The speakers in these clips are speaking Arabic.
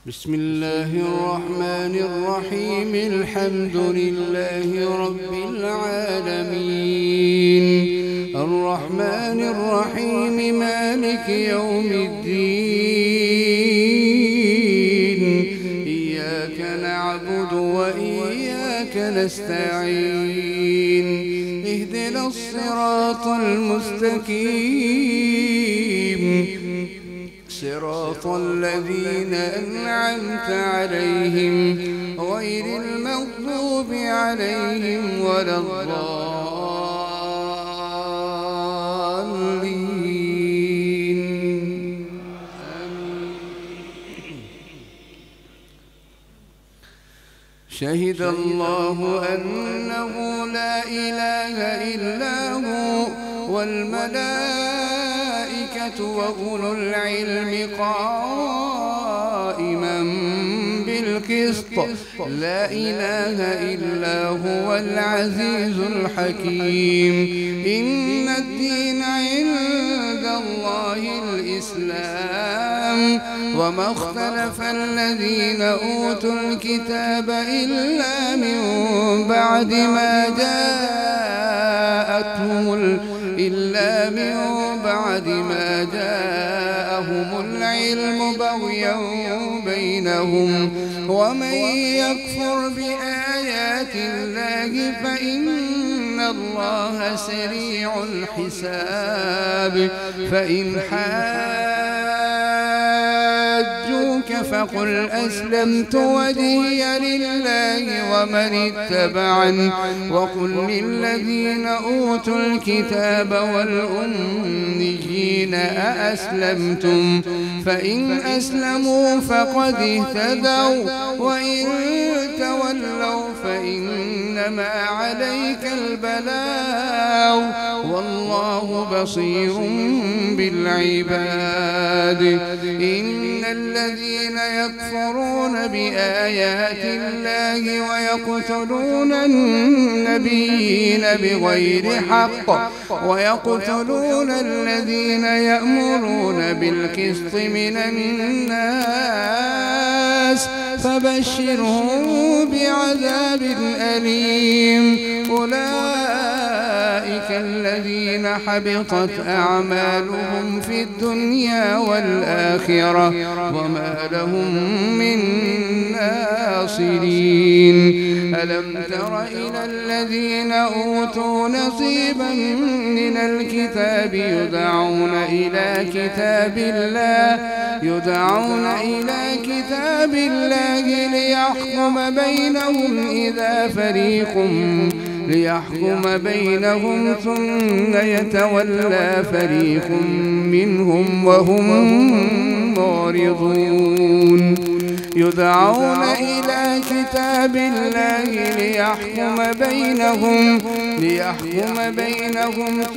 بسم الله الرحمن الرحيم. الحمد لله رب العالمين، الرحمن الرحيم، مالك يوم الدين. إياك نعبد وإياك نستعين. اهدنا الصراط المستقيم، صراط الذين أنعمت عليهم غير المغضوب عليهم ولا الضالين. شهد الله أنه لا إله إلا هو والملائكة وأولو العلم قائما بالقسط. لا إله إلا هو العزيز الحكيم. إن الدين عند الله الإسلام، وما اختلف الذين أوتوا الكتاب إلا من بعد ما جاءهم العلم بغيا بينهم. ومن يكفر بآيات الله فإن الله سريع الحساب. فإن حاجوك فقل أسلمت وجهي لله ومن اتبعني، وقل للذين أوتوا الكتاب والأميين أأسلمتم؟ فإن أسلموا فقد اهتدوا، وإن تولوا فإنما عليك البلاغ، والله بصير بالعباد. إن الذين يكفرون بآيات الله ويقتلون النبيين بغير حق ويقتلون الذين يأمرون بالقسط من الناس فبشرهم بعذاب أليم. أولئك الذين حبطت أعمالهم في الدنيا والآخرة وما لهم من ناصرين. ألم تر إلى الذين أوتوا نصيبا من الكتاب يدعون إلى كتاب الله ليحكم بينهم ثم يتولى فريق منهم وهم معرضون. يدعون إلى كتاب الله ليحكم بينهم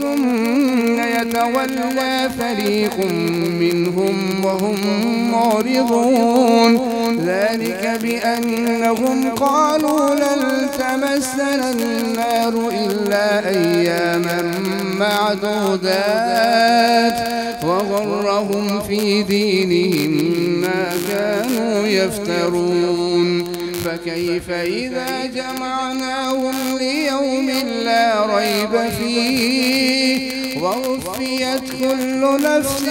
ثم يتولى فريق منهم وهم معرضون. ذلك بأنهم قالوا لن تمسنا النار إلا أياما معدودات وغرهم في دينهم ما كانوا يفترون. فكيف إذا جمعناهم ليوم لا ريب فيه ووفيت كل نفس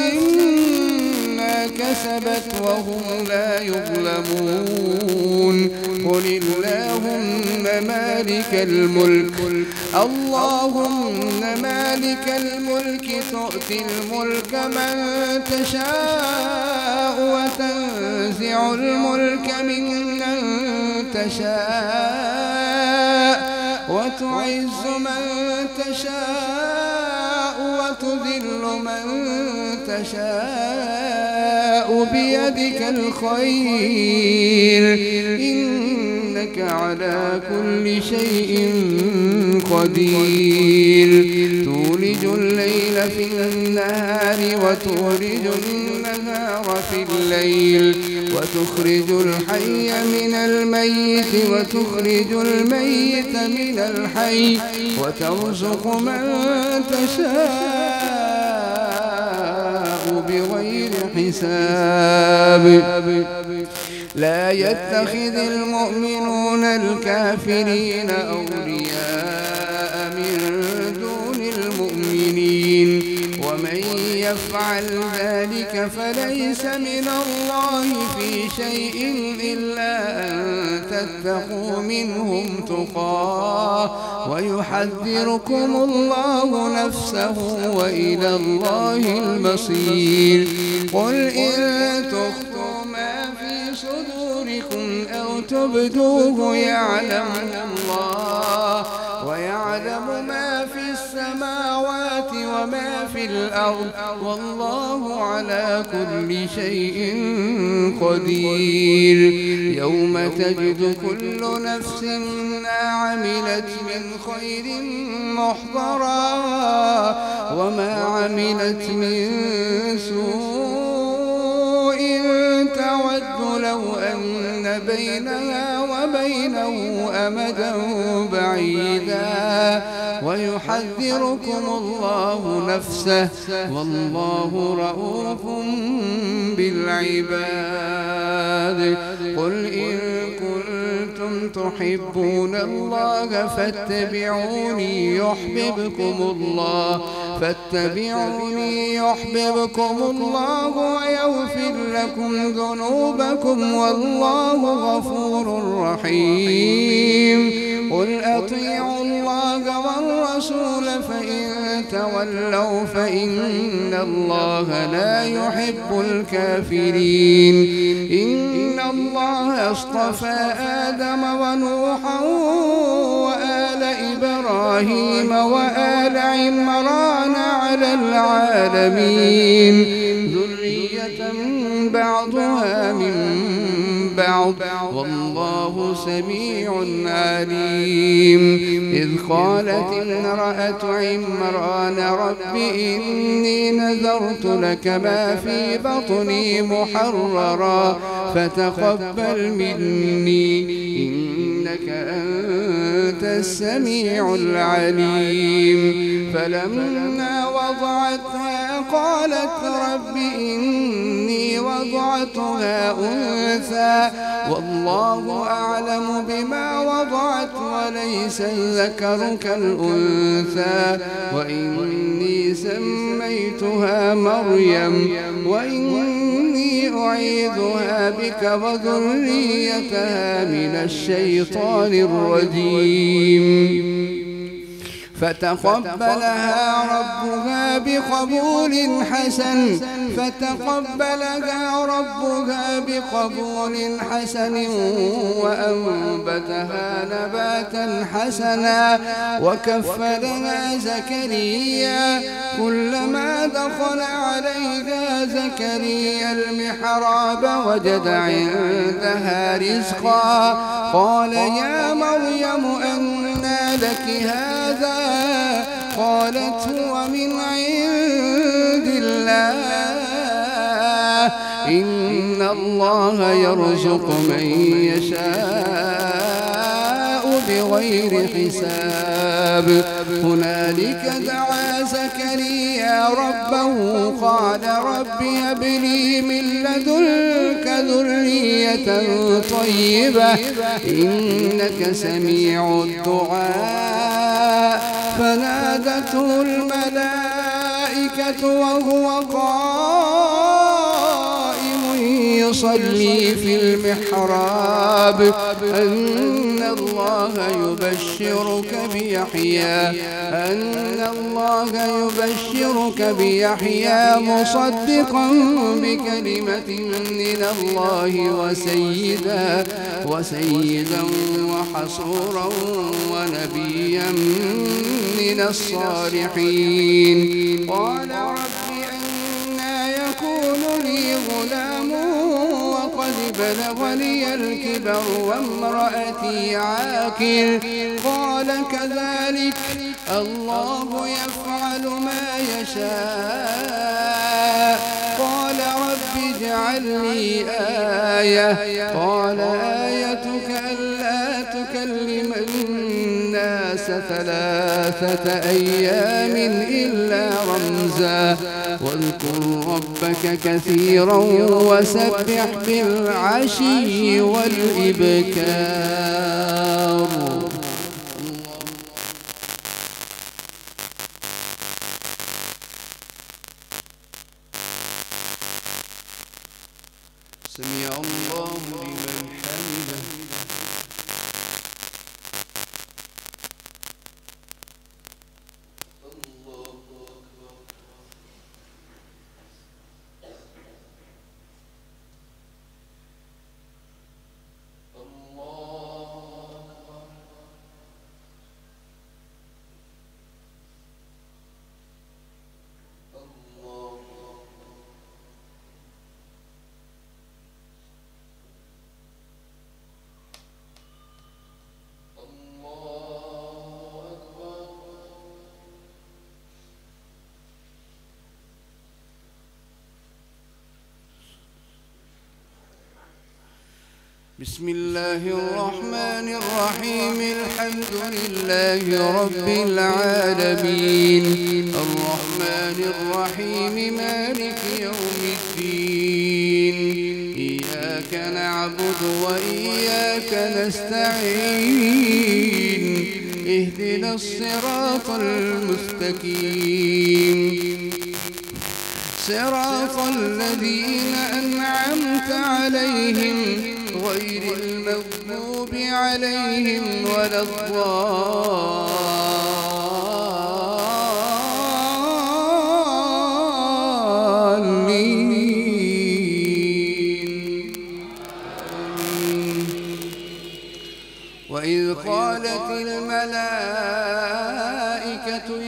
ما كسبت وهم لا يظلمون. قل اللهم مالك الملك تؤتي الملك من تشاء وتنزع الملك ممن تشاء وتعز من تشاء وتذل من تشاء بيدك الخير، إنك على كل شيء قدير. تولج الليل في النهار وتولج النهار في الليل، وتخرج الحي من الميت وتخرج الميت من الحي، وترزق من تشاء بغير حساب. لا يتخذ المؤمنون الكافرين أولياء من دون المؤمنين ومن يفعل ذلك فليس من الله في شيء إلا أن تتقوا منهم تقاه ويحذركم الله نفسه وإلى الله المصير. قل إن تخفوا ما في صدوركم أو تبدوه يعلمه الله ويعلم ما في السماوات وما في الأرض والله على كل شيء قدير. يوم تجد كل نفس ما عملت من خير محضرا وما عملت من سوء تود لو أن بينها وبينه أمدا بعيدا ويحذركم الله نفسه والله رؤوف بالعباد. قل إن كنتم تحبون الله فاتبعوني يحببكم الله ويغفر لكم ذنوبكم والله غفور رحيم. قل أطيعوا الله والرسول فإن تولوا فإن الله لا يحب الكافرين. إن الله اصطفى آدم ونوحا وآل إبراهيم وآل عمران على العالمين ذرية بعضها من بعض والله سميع عليم. إذ قالت امرأة عمران رب إني نذرت لك ما في بطني محررا فتقبل مني إنك أنت السميع العليم. فلما وضعتها قالت رب إني وضعتها أنثى والله أعلم بما وضعت وليس الذكر كالأنثى وإني سميتها مريم وإني أعيذها بك وذريتها من الشيطان الرجيم. فتقبلها ربها بقبول حسن وأنبتها نباتا حسنا وكفلها زكريا كلما دخل عليها زكريا المحراب وجد عندها رزقا قال يا مريم أنى لك هذا قالت هو من عند الله إن الله يرزق من يشاء بغير حساب. هنالك دعا زكريا ربه قال رب هب لي من لدنك ذرية طيبة إنك سميع الدعاء. فنادته الملائكة وهو قائم يصلي في المحراب أن الله يبشرك بيحيى مصدقا بكلمة من الله وسيدا وحصورا ونبيا من الصالحين. قال رب أنى يكون لي غلام وقد بلغني الكبر وامرأتي عاقر قال كذلك الله يفعل ما يشاء. قال رب اجعل لي آية قال آيتك ألا تكلم الناس 3 أيام إلا رمزا واذكر ربك كثيرا وسبح بالعشي والإبكار. سمع الله لمن حمده. بسم الله الرحمن الرحيم. الحمد لله رب العالمين، الرحمن الرحيم، مالك يوم الدين. إياك نعبد وإياك نستعين، اهدنا الصراط المستقيم، صراط الذين أنعمت عليهم غير المغضوب عليهم ولا الضالين. وإذ قالت الملائكة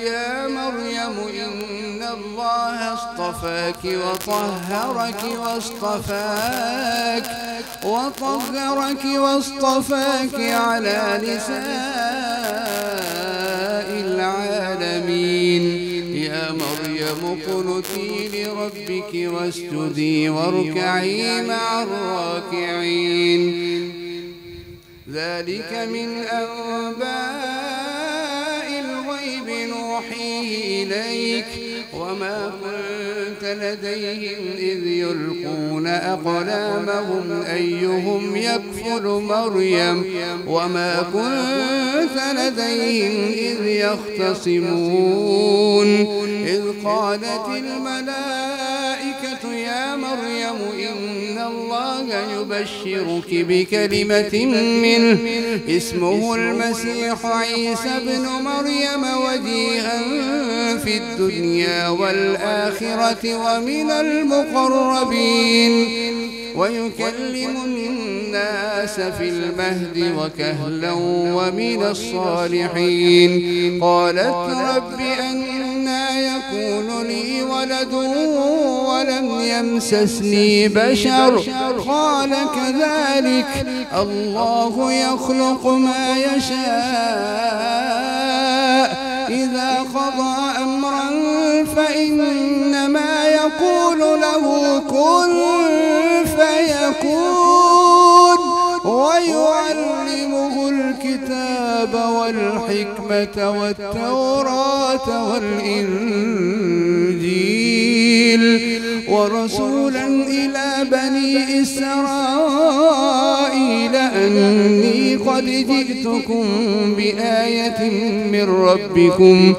يا مريم إن الله اصطفاك واصطفاك على نساء العالمين. يا مريم اقنتي لربك واسجدي واركعي مع الراكعين. ذلك من أنباء الغيب نوحيه إليك وما كنت لديهم إذ يلقون أقلامهم أيهم يكفل مريم وما كنت لديهم إذ يختصمون. إذ قالت الملائكة يا مريم إن الله يبشرك بكلمة منه اسمه المسيح عيسى ابن مريم وجيها في الدنيا والآخرة ومن المقربين ويكلم الناس في المهد وكهلا ومن الصالحين. قالت رب أنى يكون لي ولد ولم يمسسني بشر قال كذلك الله يخلق ما يشاء إذا قضى أمرا فإنما يقول له كن فيكون. ويعلمه الكتاب والحكمة والتوراة والإنجيل ورسولا إلى بني إسرائيل أني قد جئتكم بآية من ربكم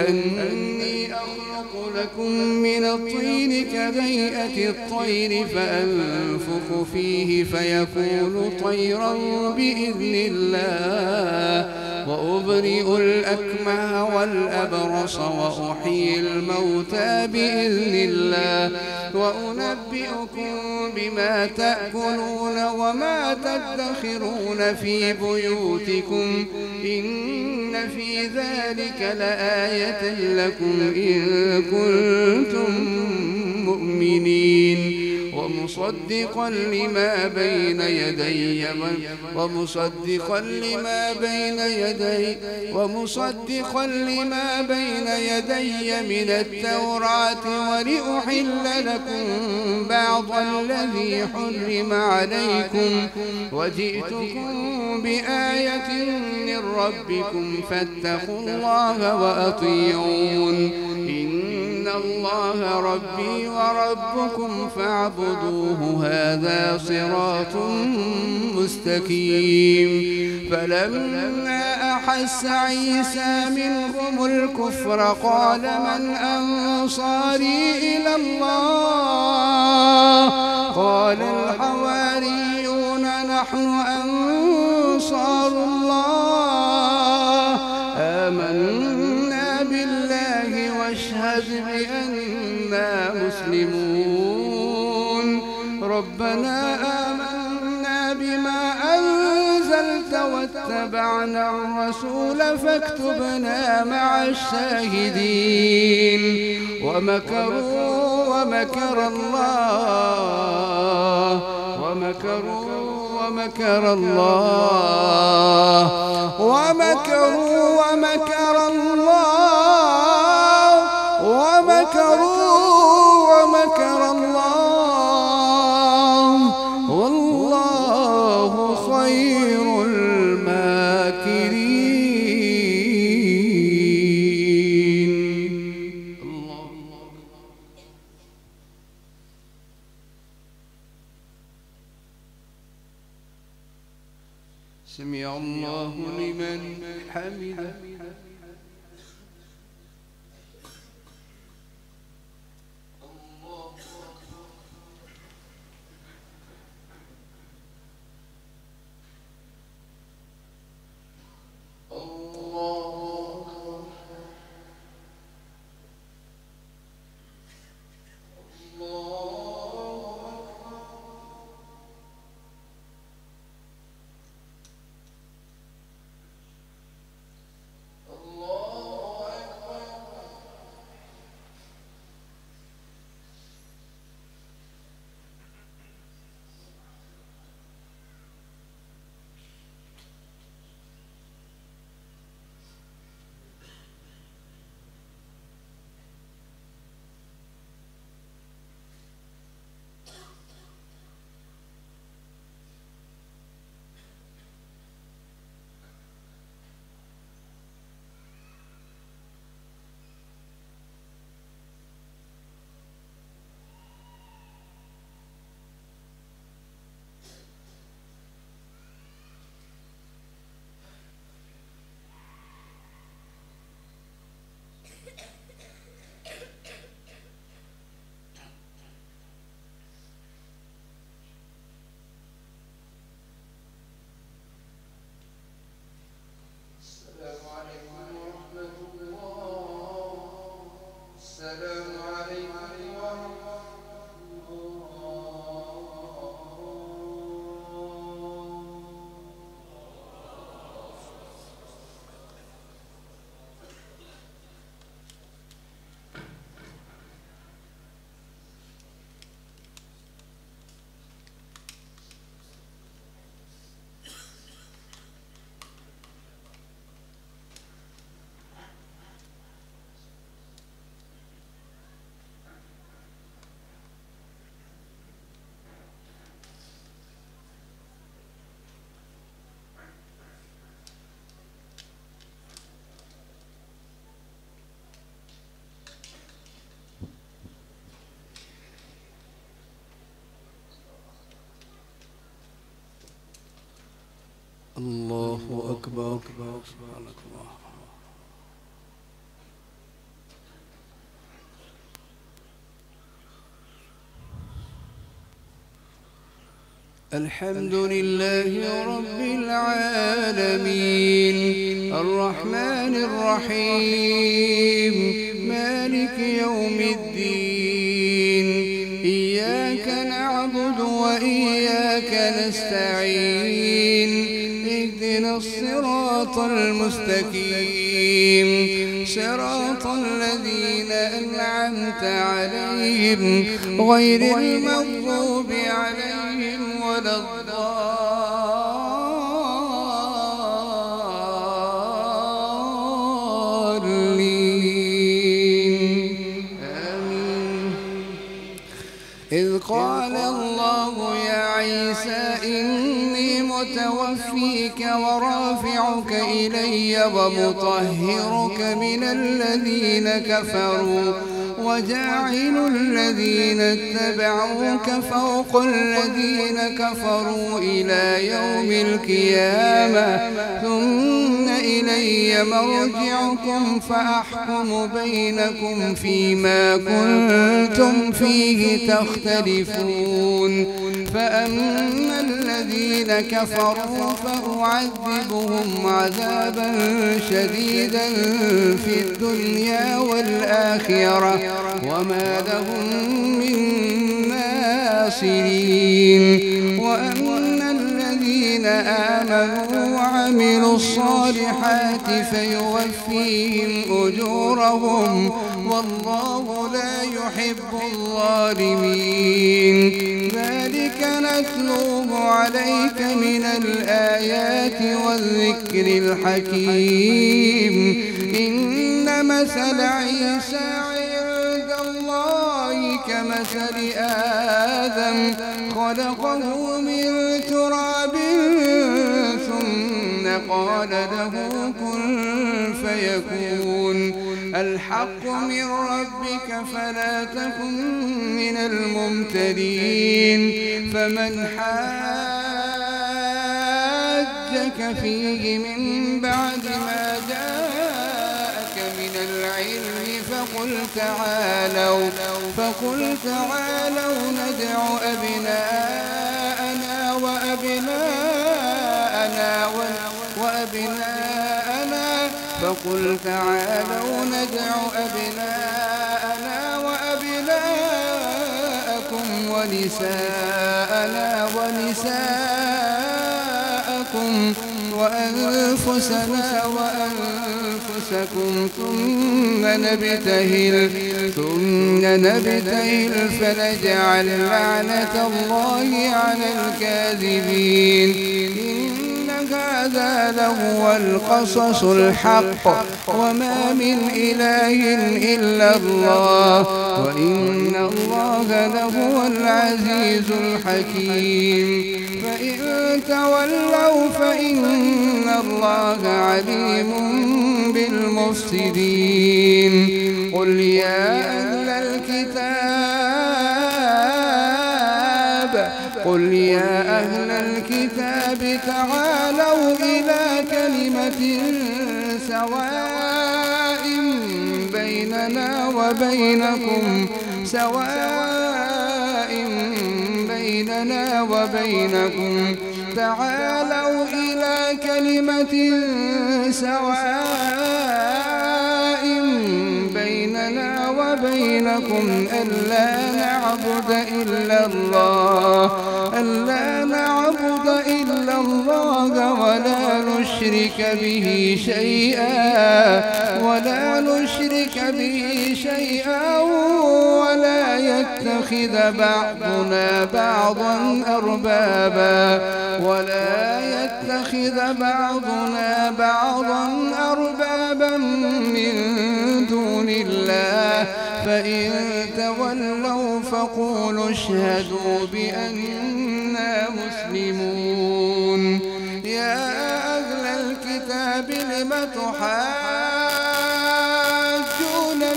أني أخلق لكم من الطين كهيئة الطير فأنفخ فيه فيكون طيرا بإذن الله وأبرئ الأكمه والأبرص وأحيي الموتى بإذن الله وأنبئكم بما تأكلون وما تدخرون في بيوتكم إن في ذلك لآية لكم إن كنتم مؤمنين. ومصدقا لما بين يدي من التوراة ولأحل لكم بعض الذي حرم عليكم وجئتكم بآية من ربكم فاتقوا الله وأطيعون. إن الله ربي وربكم فاعبدوه هذا صراط مستقيم. فلما أحس عيسى منهم الكفر قال من أنصاري إلى الله؟ قال الحواريون نحن أنصار الله آمنا بالله واشهد بأننا مسلمون. ربنا آمنا بما أنزلت واتبعنا الرسول فاكتبنا مع الشاهدين. ومكروا ومكر الله ومكر الله والله خير الماكرين. سمع الله لمن حمده. الله أكبر. سبحانك الله. الحمد لله رب العالمين الرحمن الرحيم مالك يوم الدين إياك نعبد وإياك نستعين اهدنا الصراط المستقيم صراط الذين أنعمت عليهم غير المغضوب عليهم ولا الضالين آمين. إذ قال الله يا عيسى إني متوفيك ورافعك إلي ومطهرك من الذين كفروا وجاعل الذين اتبعوك فوق الذين كفروا إلى يوم القيامة ثم إلي مرجعكم فأحكم بينكم فيما كنتم فيه تختلفون فأما الذين كفروا فأعذبهم عذابا شديدا في الدنيا والآخرة وما لهم من ناصرين وأما الذين آمنوا وعملوا الصالحات فيوفيهم أجورهم والله لا يحب الظالمين ذلك نتلوه عليك من الآيات والذكر الحكيم إن مثل عيسى عند الله كمثل آدم خلقه من تراب ثم قال له كن فيكون الحق من ربك فلا تكن من الممترين فمن حاجك فيه من بعد ما جاءك من العلم فقل تعالوا ندع أبناءنا وأبناءكم ونساءنا ونساءكم وأنفسنا وأنفسكم ثم نبتهل فنجعل لعنة الله على الكاذبين إن هذا لهو القصص الحق وما من إله إلا الله وإن الله لهو العزيز الحكيم فإن تولوا فإن الله عليم بالمفسدين قل يا أهل الكتاب تعالوا إلى كلمة سواء بيننا وبينكم تعالوا إلى كلمة سواء بيننا وبينكم ألا نعبد إلا الله ولا نشرك به شيئا ولا يتخذ بعضنا بعضا أربابا من دون الله فإن تولوا فقولوا اشهدوا بأننا مسلمون يا أهل الكتاب لم تحاجون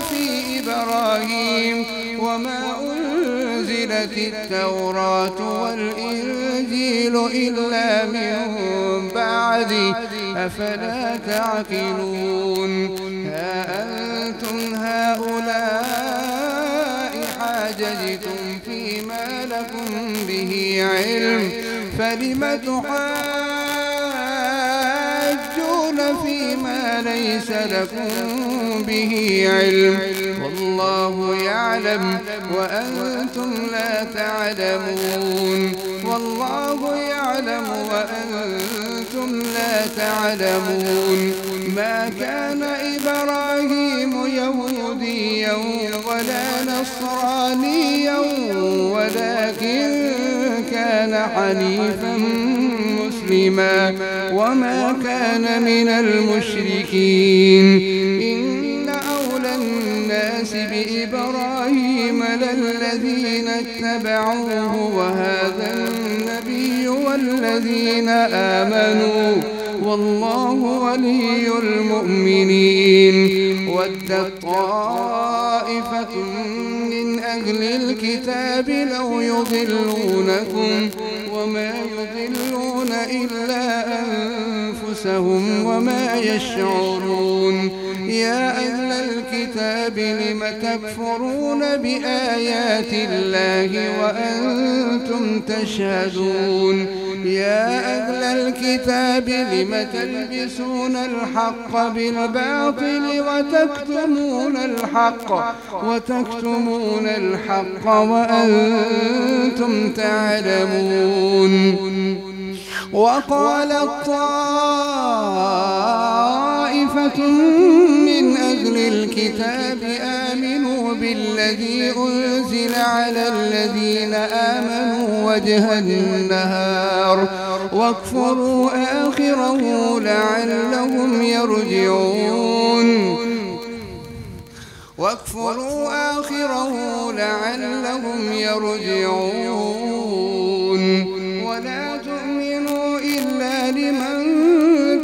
في إبراهيم وما أنزلت التوراة والإنجيل إلا من بعد أفلا تعقلون ها أنتم هؤلاء حاججتم فيما لكم به علم فلم تحاجون فيما ليس لكم به علم والله يعلم وأنتم لا تعلمون ما كان إبراهيم يهوديا ولا نصرانيا ولكن كان حنيفا مسلما وما كان من المشركين إن أولى الناس بإبراهيم للذين اتبعوه وهذا النبي والذين آمنوا والله ولي المؤمنين ودت طائفة من أهل الكتاب لو يضلونكم وما يضلون إلا أنفسهم وما يشعرون. يا أهل الكتاب لم تكفرون بآيات الله وأنتم تشهدون. يا أهل الكتاب لم تلبسون الحق بالباطل وتكتمون الحق وأنتم تعلمون. وقالت طائفة من أهل الكتاب آمنوا بالذي أنزل على الذين آمنوا وجه النهار واكفروا آخره لعلهم يرجعون. ولا تؤمنوا إلا لمن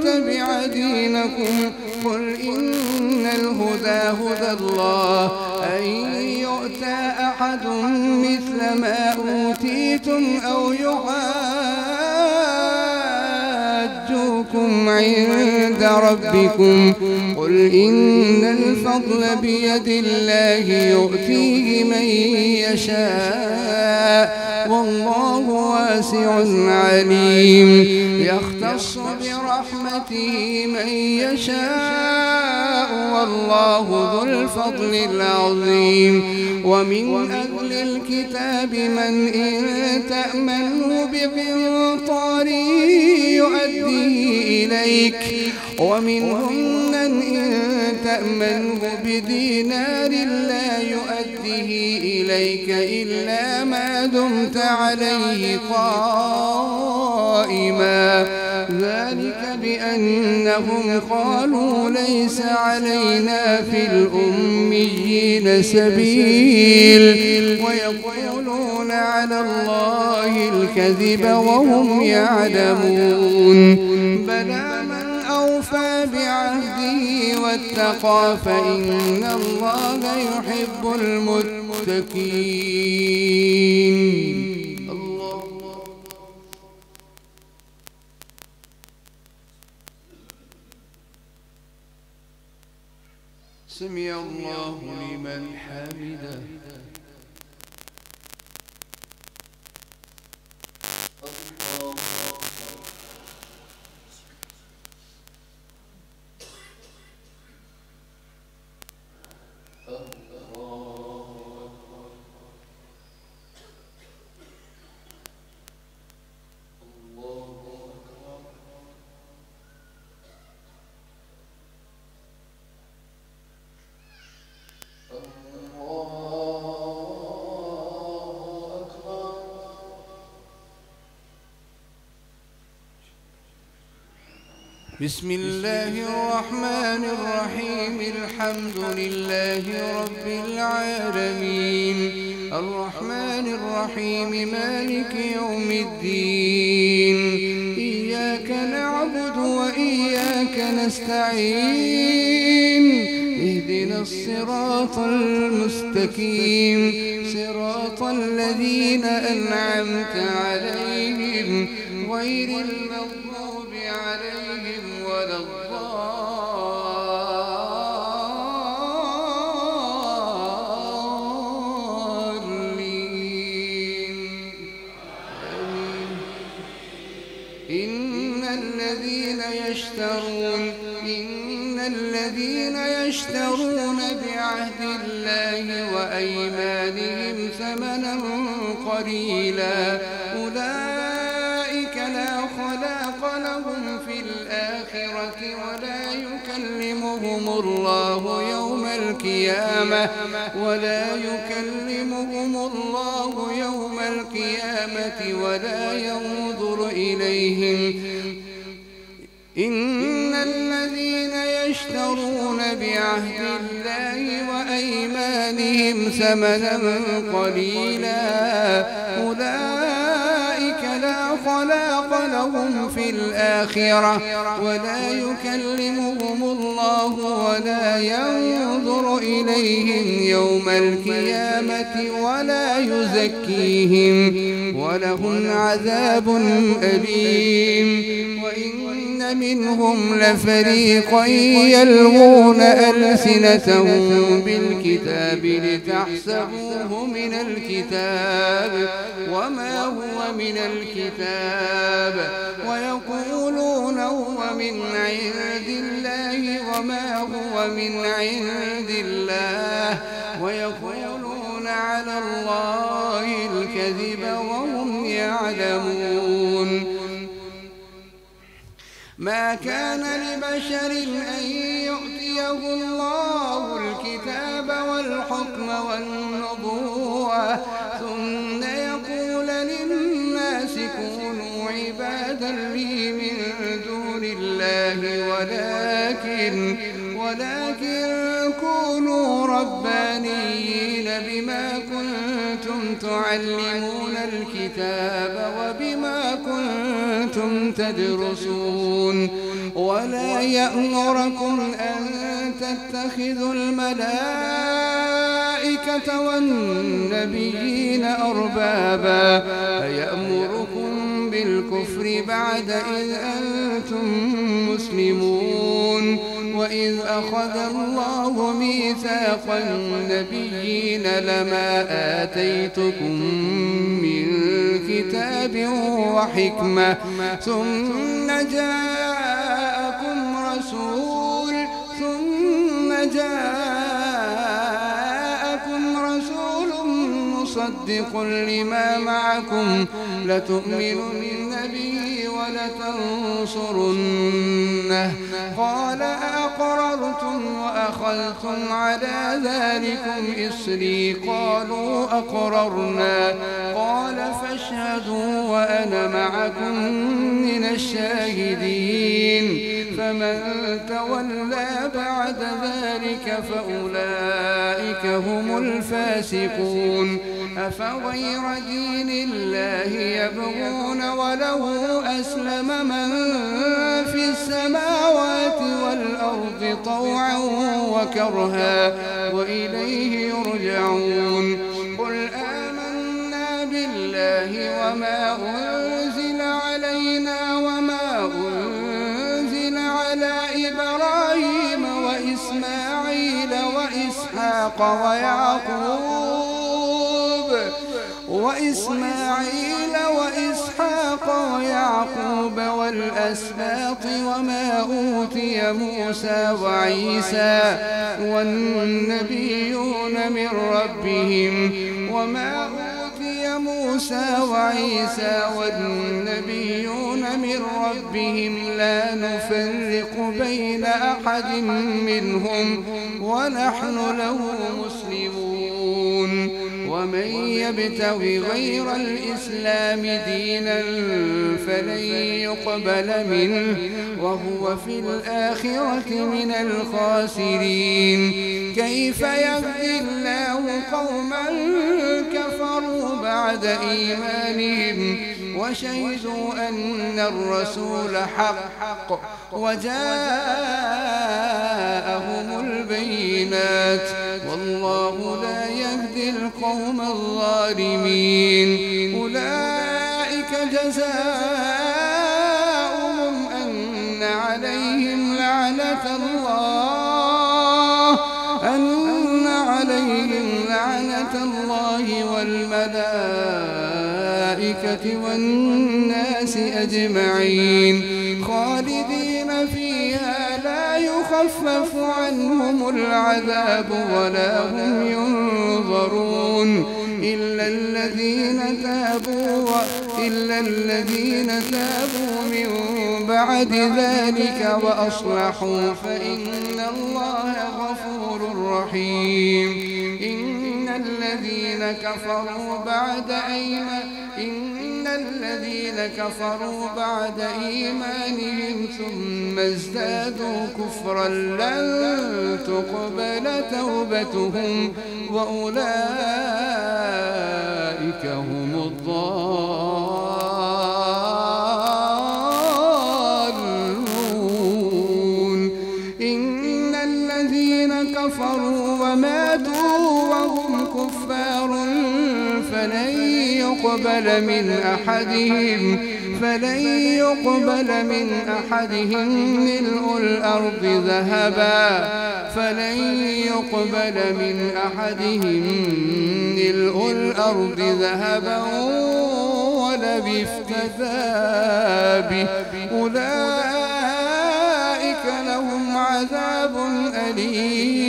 تبع دينكم قل إن الهدى هدى الله أن يؤتى أحد مثل ما أوتيتم أو يحاجوكم عند ربكم قل إن الفضل بيد الله يؤتيه من يشاء والله واسع عليم. يختص برحمته من يشاء والله ذو الفضل العظيم. ومن أهل الكتاب من إن تأمنه بقنطار يؤديه إليك ومنهم من إن تأمنه بدينار لا يؤديه إليك إلا ما دمت عليه قائما ذلك بأنهم قالوا ليس علينا في الأميين سبيل ويقولون على الله الكذب وهم يعلمون. بلى من أوفى بعهده واتقى فإن الله يحب المتقين. سمع الله لمن حمده. بسم الله الرحمن الرحيم. الحمد لله رب العالمين الرحمن الرحيم مالك يوم الدين. إياك نعبد وإياك نستعين. اهدنا الصراط المستقيم صراط الذين أنعمت عليهم غير المغضوب عليهم ولا الضالين. إن الذين يشترون بعهد الله وأيمانهم ثمنا قليلا أولئك لا خلاق لهم في الآخرة ولا يكلمهم الله يوم القيامة ولا ينظر إليهم. إن الذين يشترون بعهد الله وأيمانهم ثمنا قليلا أولئك لا خلاق لهم في الآخرة ولا يكلمهم الله ولا ينظر إليهم يوم القيامة ولا يزكيهم ولهم عذاب أليم. وإن منهم لفريقا يلغون ألسنتهم بالكتاب لتحسبوه من الكتاب وما هو من الكتاب ويقولون هو من عند الله وما هو من عند الله ويقولون على الله الكذب وهم يعلمون. ما كان لبشر أن يؤتيه الله الكتاب والحكم والنبوة ثم يقول للناس كونوا عبادا لي من دون الله ولكن كونوا ربانيين بما كنتم تعلمون الكتاب وبما كنتم تدرسون. ولا يأمركم أن تتخذوا الملائكة والنبيين أربابا أيأمركم بالكفر بعد إذ أنتم مسلمون. وإذ أخذ الله ميثاق النبيين لما آتيتكم من كتاب وحكمة ثم جاءكم رسول مصدق لما معكم لتؤمنن به ولتنصرنه قال أقررتم وأخذتم على ذلكم إصري قالوا أقررنا قال فاشهدوا وأنا معكم من الشاهدين. فمن تولى بعد ذلك فأولئك هم الفاسقون. أفغير دين الله يبغون وله أسلم من في السماوات والأرض طوعا وكرها وإليه يرجعون. قل آمنا بالله وما أنزل علينا وما أنزل على إبراهيم وإسماعيل وإسحاق ويعقوب والأسباط وما أوتي موسى وعيسى والنبيون من ربهم لا نفرق بين أحد منهم ونحن له مسلمون. ومن يبتغي غير الإسلام دينا فلن يقبل منه وهو في الآخرة من الخاسرين. كيف يهدي الله قوما كفروا بعد إيمانهم وشهدوا أن الرسول حق وجاءهم البينات والله لا يهدي القوم الظالمين. أولئك جزاؤهم أن عليهم لعنة الله والملائكة والناس أجمعين خالدين فيها لا يخفف عنهم العذاب ولا هم ينظرون إلا الذين تابوا من بعد ذلك وأصلحوا فإن الله غفور رحيم. إن الذين كفروا بعد إيمانهم ثم ازدادوا كفرا لن تقبل توبتهم وأولئك هم الضالون. إن الذين كفروا وماتوا وهم كفار فلن يقبل من أحدهم ملء الأرض ذهبا ولو افتدى به أولئك لهم عذاب أليم